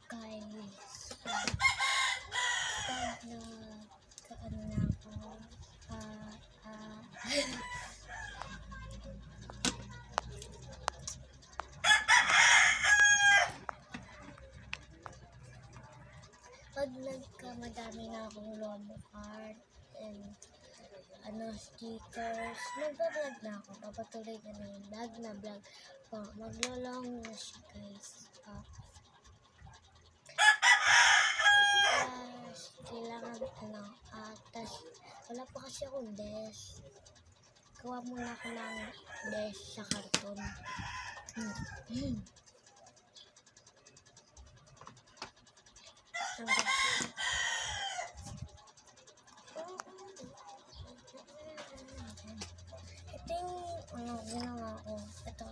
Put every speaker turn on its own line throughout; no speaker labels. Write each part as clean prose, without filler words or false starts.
guys, pag nagkaano na ako, pag nagkamadami na akong Romo card and stickers, mag-vlog na ako. Papatuloy ka na yung vlog na vlog po. Maglolong na siya guys. Kailangan tas wala pa kasi akong desk. Gawa muna ako ng desk sa karton. Ito yung ginawa ko. Ito.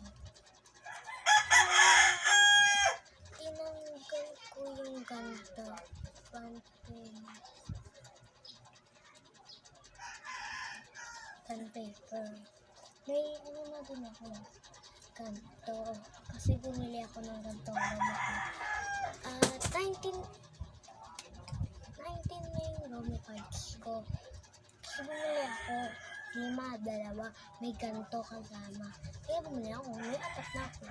Tinanggal ko yung ganito. Band paper. May na din ako. Ganito. Kasi bumili ako ng ganito. 19 na yung Romo cards ko. Kasi bumili ako. 5, 2, may ganito kasama. Kaya bumili ako. May 4 na ako.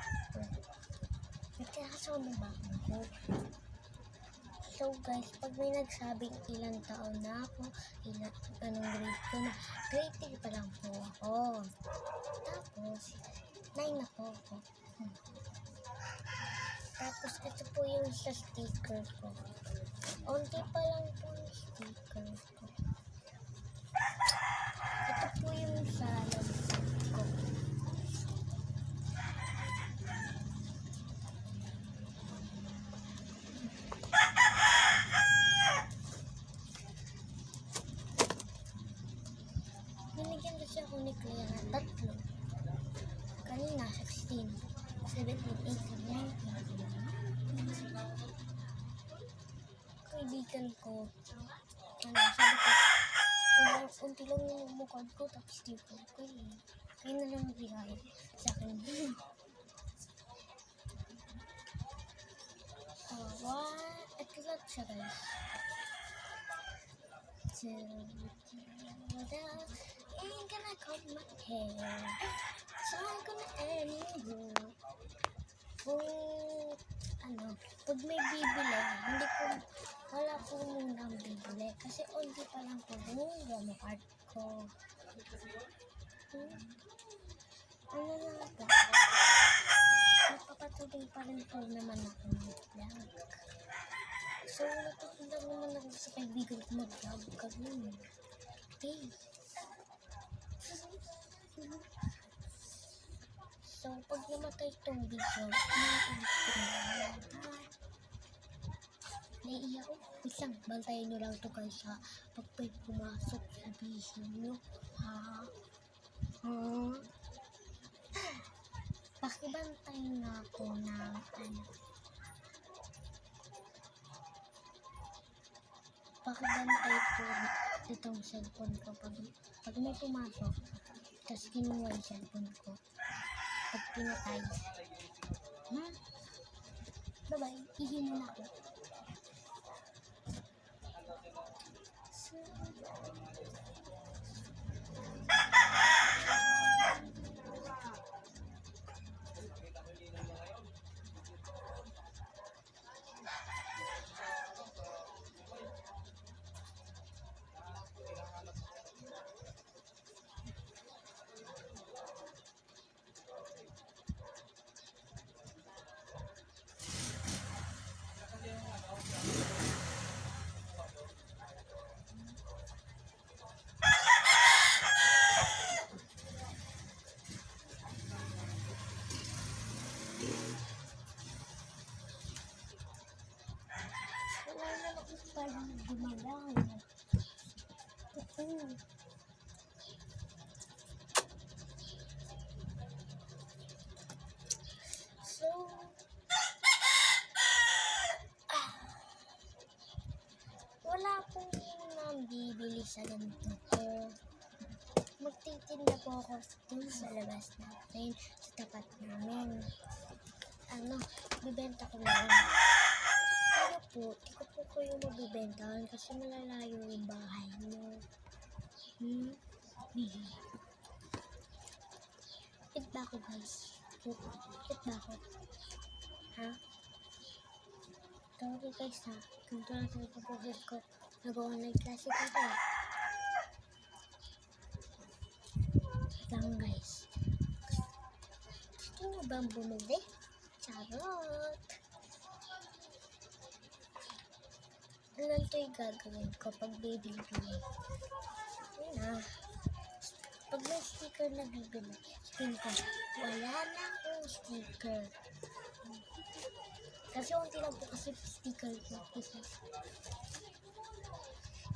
May kaso na ba ako? So guys, pag may nagsabing ilang taon na ako, anong grade ko na, grade 3 pa lang po ako. Tapos, 9 na po ako. Tapos, ito po yung sa sticker ko. Onti pa lang po yung sticker ko. Ito po yung sa laptop ko. Binigyan kasi ako ni Clea na 3. Kanina, 16, 17, 18, 19. Kaibigan ko, sabi ko, unti lang yung mukod ko, tapos di ko, kaya na lang bigay sa akin. Ito lang siya guys. Ain't gonna cut my hair, so I'm gonna end you. Pag may bibili, wala po munang bibili. Kasi onti pa lang po yung Romo card ko. Ano na ba? Napapatuloy pa rin po naman ako mag-vlog. So, natutunan naman ako sa kaibigan ko mag-vlog kami. Okay. So, pag namatay itong video, naiiyak ko. Wait lang, bantayan nyo lang ito guys ha. Pag may pumasok, sabihin nyo. Pakibantay na ako ng pakibantay po itong cellphone ko. Pag may pumasok, tapos kinuha yung cellphone ko. Pag pinatay. Bye-bye. Ihi muna ako. Parang gumagana. So, wala pong nabibili sa ganito ko. Magtitinda po ako dun sa labas natin, sa tapat namin. Bibenta ko na. yung mabibentahan kasi malalayo yung bahay mo. Hit ba ako, guys? Hit ba ako? Ha? Sorry guys ha. Ganito lang sa pag-process ko. Nag-online class ito eh. Lang guys. Gusto nyo bang bumili? Charot! Ano ito yung gagawin ko pag bibili? Yun na. Pag may sticker na bibili, sabihin ko, wala na akong sticker. Kasi unti lang po kasi sticker ko.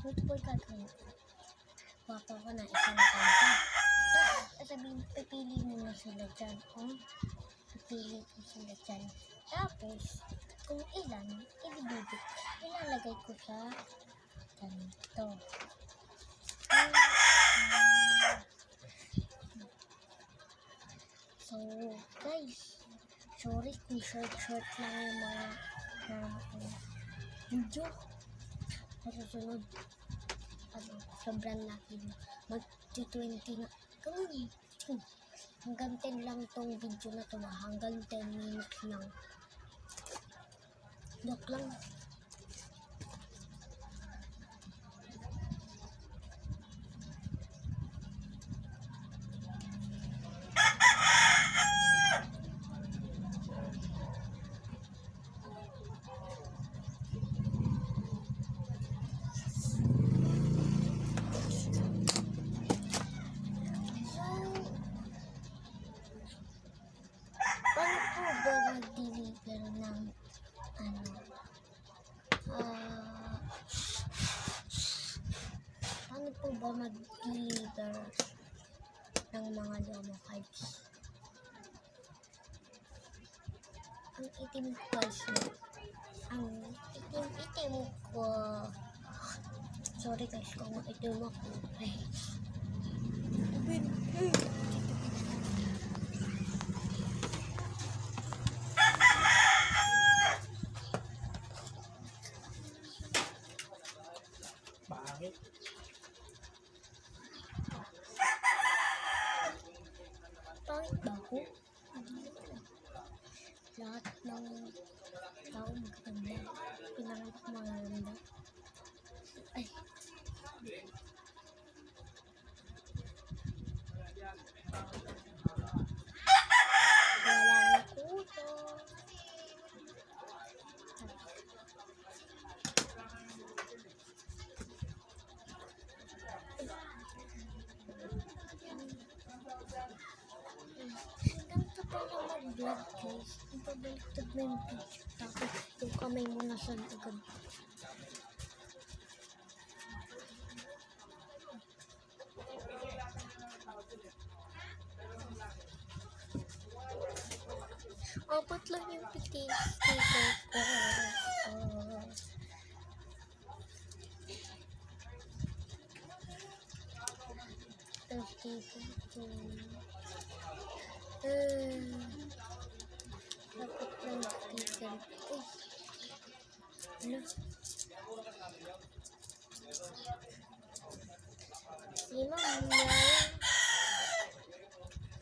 Ito po yung gagawin ko. Wapa ko na isang kanta. Tapos sabihin, pipili mo na sila dyan. Pipili ko sila dyan. Tapos, kung ilan, ibibigit. Ilalagay ko sa ganito. So, guys, sorry kung short lang yung mga video. Sa susunod, sobrang laki na. Mag-20 na. Gawin. Hanggang 10 lang tong video na to. Hanggang 10 minutes lang. Joke lang. Mag-deliver ng paano po ba mag-deliver ng mga Lomo cards? Ang itim ko guys, ang itim ko. Sorry guys kung itim ako.
Bakit?
Pangit ba ako? Lahat ng tao maganda. Pinangat ko maganda. Ay. Walang kuto. Ganito pala mag-vlog guys. Ipabaliktad mo yung picture. Tapos yung kamay mo nasa agad. Apat lang yung sticker ko. Tapos dito ito. Dapat lang sticker ko. Ano? Si Mama.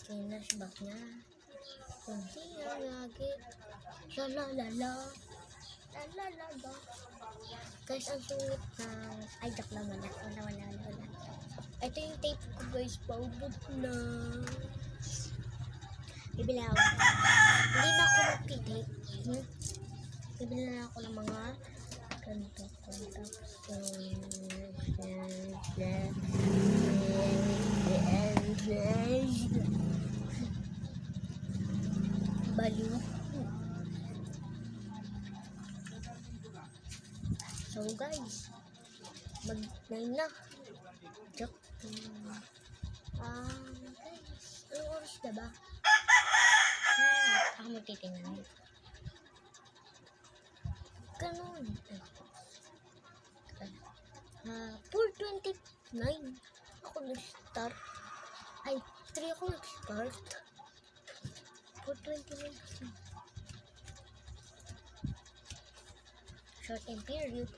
Sinasbak na. Kunti ang lagi. Lalalala. Lalalala. Guys, ang sungit ng... Ay, joke lang wala. Wala. Ito yung tape ko guys. Paubot na. Bibili ako. Hindi na ako mag-tape. Bibili na ako ng mga ganito ko. Baliw. So guys, mag-9 na. Joke. Guys, anong oras na ba? Ako magtitingnan. Ganun. 4:29. Ako nag-start. Ay, 3 ako nag-start. 4:29 kasi. Short and period.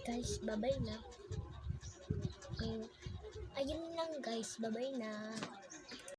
Guys, bye-bye na. Ayun lang guys, bye-bye na.